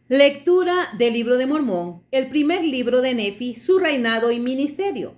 Lectura del Libro de Mormón, el primer libro de Nefi, su reinado y ministerio.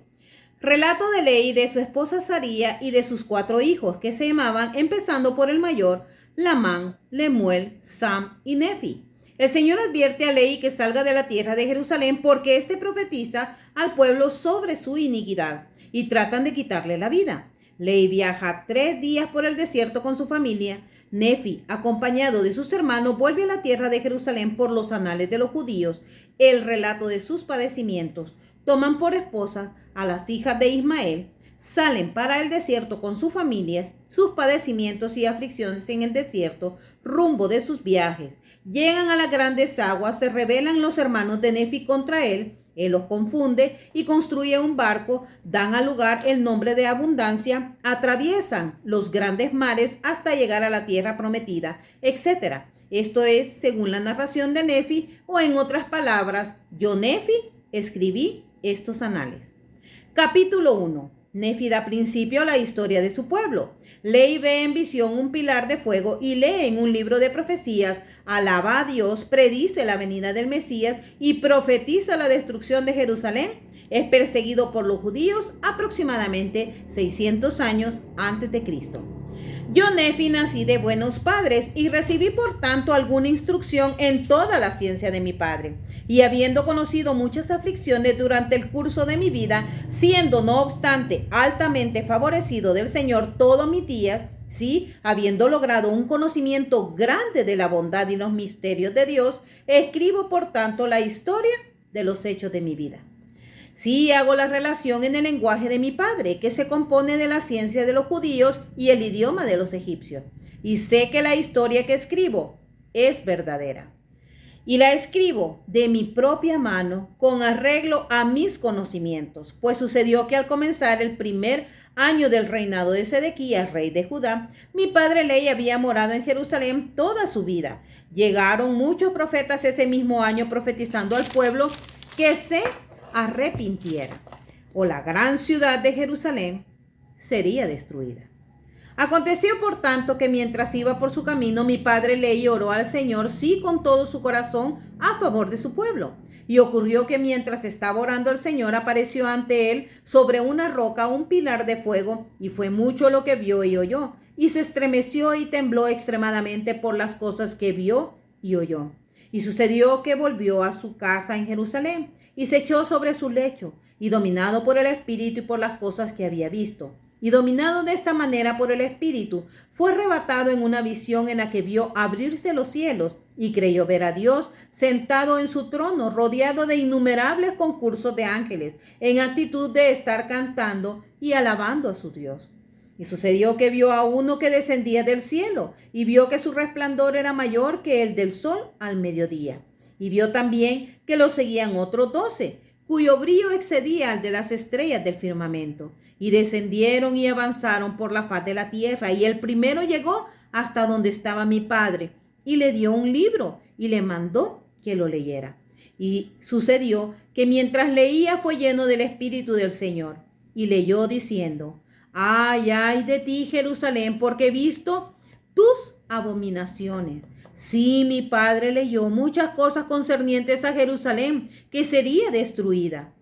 Relato de Ley de su esposa Saría y de sus 4 hijos, que se llamaban, empezando por el mayor, Lamán, Lemuel, Sam y Nefi. El Señor advierte a Ley que salga de la tierra de Jerusalén porque éste profetiza al pueblo sobre su iniquidad y tratan de quitarle la vida. Ley viaja 3 días por el desierto con su familia. Nefi, acompañado de sus hermanos, vuelve a la tierra de Jerusalén por los anales de los judíos, el relato de sus padecimientos. Toman por esposas a las hijas de Ismael, salen para el desierto con sus familias, sus padecimientos y aflicciones en el desierto, rumbo de sus viajes. Llegan a las grandes aguas, se rebelan los hermanos de Nefi contra él los confunde y construye un barco, dan al lugar el nombre de Abundancia, atraviesan los grandes mares hasta llegar a la tierra prometida, etc. Esto es según la narración de Nefi, o en otras palabras, yo Nefi escribí estos anales. Capítulo 1. Nefi da principio a la historia de su pueblo. Ley ve en visión un pilar de fuego y lee en un libro de profecías, alaba a Dios, predice la venida del Mesías y profetiza la destrucción de Jerusalén. Es perseguido por los judíos aproximadamente 600 años antes de Cristo. Yo, Nefi, nací de buenos padres y recibí por tanto alguna instrucción en toda la ciencia de mi padre. Y habiendo conocido muchas aflicciones durante el curso de mi vida, siendo no obstante altamente favorecido del Señor todos mis días, sí, habiendo logrado un conocimiento grande de la bondad y los misterios de Dios, escribo por tanto la historia de los hechos de mi vida. Sí, hago la relación en el lenguaje de mi padre, que se compone de la ciencia de los judíos y el idioma de los egipcios. Y sé que la historia que escribo es verdadera. Y la escribo de mi propia mano con arreglo a mis conocimientos, pues sucedió que al comenzar el primer año del reinado de Sedequías, rey de Judá, mi padre Ley había morado en Jerusalén toda su vida. Llegaron muchos profetas ese mismo año profetizando al pueblo que se arrepintiera, o la gran ciudad de Jerusalén sería destruida. Aconteció por tanto que mientras iba por su camino, mi padre Ley oró al Señor, sí, con todo su corazón, a favor de su pueblo. Y ocurrió que mientras estaba orando al Señor, apareció ante él sobre una roca un pilar de fuego, y fue mucho lo que vio y oyó, y se estremeció y tembló extremadamente por las cosas que vio y oyó. Y sucedió que volvió a su casa en Jerusalén, y se echó sobre su lecho, y dominado por el Espíritu y por las cosas que había visto, y dominado de esta manera por el Espíritu, fue arrebatado en una visión en la que vio abrirse los cielos, y creyó ver a Dios sentado en su trono, rodeado de innumerables concursos de ángeles, en actitud de estar cantando y alabando a su Dios. Y sucedió que vio a uno que descendía del cielo, y vio que su resplandor era mayor que el del sol al mediodía. Y vio también que lo seguían otros 12, cuyo brillo excedía al de las estrellas del firmamento. Y descendieron y avanzaron por la faz de la tierra. Y el primero llegó hasta donde estaba mi padre, y le dio un libro, y le mandó que lo leyera. Y sucedió que mientras leía fue lleno del Espíritu del Señor, y leyó diciendo: ay, ay de ti, Jerusalén, porque he visto tus abominaciones. Sí, mi padre leyó muchas cosas concernientes a Jerusalén, que sería destruida,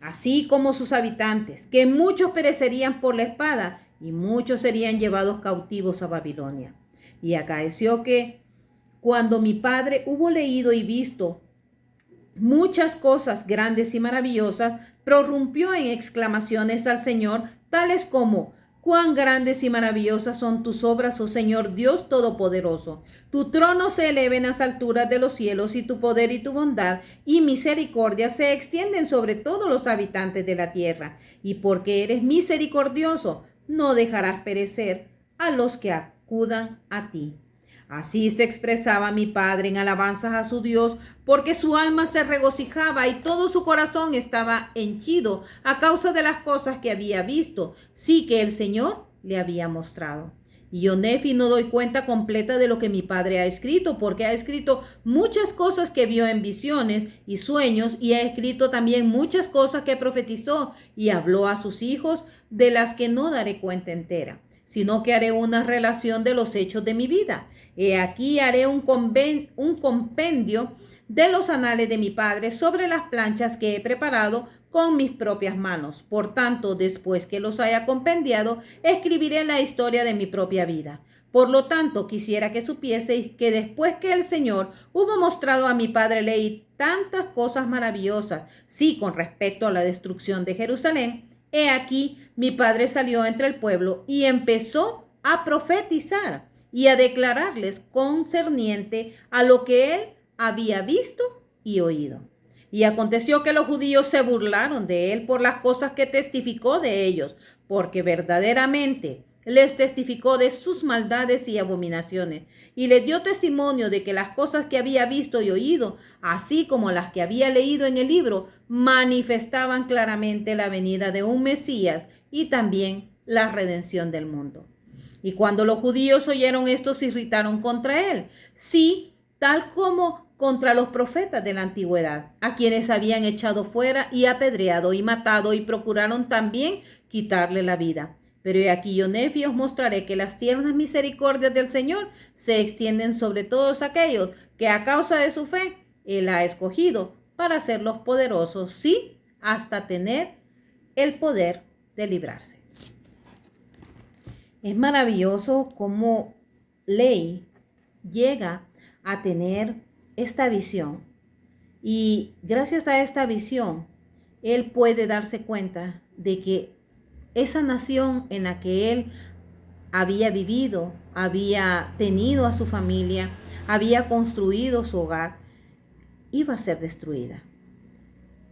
así como sus habitantes, que muchos perecerían por la espada, y muchos serían llevados cautivos a Babilonia. Y acaeció que, cuando mi padre hubo leído y visto muchas cosas grandes y maravillosas, prorrumpió en exclamaciones al Señor, tales como: cuán grandes y maravillosas son tus obras, oh Señor Dios Todopoderoso. Tu trono se eleva en las alturas de los cielos, y tu poder y tu bondad y misericordia se extienden sobre todos los habitantes de la tierra. Y porque eres misericordioso, no dejarás perecer a los que acudan a ti. Así se expresaba mi padre en alabanzas a su Dios, porque su alma se regocijaba y todo su corazón estaba henchido a causa de las cosas que había visto, sí que el Señor le había mostrado. Y yo, Nefi, no doy cuenta completa de lo que mi padre ha escrito, porque ha escrito muchas cosas que vio en visiones y sueños, y ha escrito también muchas cosas que profetizó y habló a sus hijos, de las que no daré cuenta entera, sino que haré una relación de los hechos de mi vida. He aquí haré un compendio de los anales de mi padre sobre las planchas que he preparado con mis propias manos. Por tanto, después que los haya compendiado, escribiré la historia de mi propia vida. Por lo tanto, quisiera que supieseis que después que el Señor hubo mostrado a mi padre Leí tantas cosas maravillosas, sí, con respecto a la destrucción de Jerusalén, he aquí mi padre salió entre el pueblo y empezó a profetizar y a declararles concerniente a lo que él había visto y oído. Y aconteció que los judíos se burlaron de él por las cosas que testificó de ellos, porque verdaderamente les testificó de sus maldades y abominaciones, y les dio testimonio de que las cosas que había visto y oído, así como las que había leído en el libro, manifestaban claramente la venida de un Mesías y también la redención del mundo. Y cuando los judíos oyeron esto, se irritaron contra él, sí, tal como contra los profetas de la antigüedad, a quienes habían echado fuera y apedreado y matado, y procuraron también quitarle la vida. Pero he aquí yo, Nefi, os mostraré que las tiernas misericordias del Señor se extienden sobre todos aquellos que a causa de su fe Él ha escogido para hacerlos poderosos, sí, hasta tener el poder de librarse. Es maravilloso cómo Leí llega a tener esta visión. Y gracias a esta visión, él puede darse cuenta de que esa nación en la que él había vivido, había tenido a su familia, había construido su hogar, iba a ser destruida.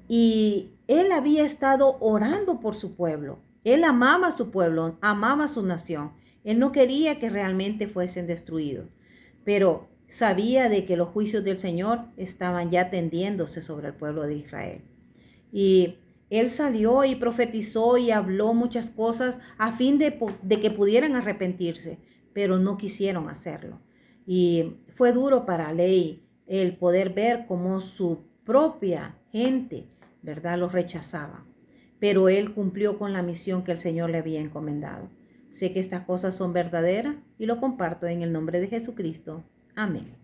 Y él había estado orando por su pueblo. Él amaba a su pueblo, amaba a su nación. Él no quería que realmente fuesen destruidos, pero sabía de que los juicios del Señor estaban ya tendiéndose sobre el pueblo de Israel. Y él salió y profetizó y habló muchas cosas a fin de que pudieran arrepentirse, pero no quisieron hacerlo. Y fue duro para Leí el poder ver cómo su propia gente, ¿verdad?, los rechazaba. Pero él cumplió con la misión que el Señor le había encomendado. Sé que estas cosas son verdaderas y lo comparto en el nombre de Jesucristo. Amén.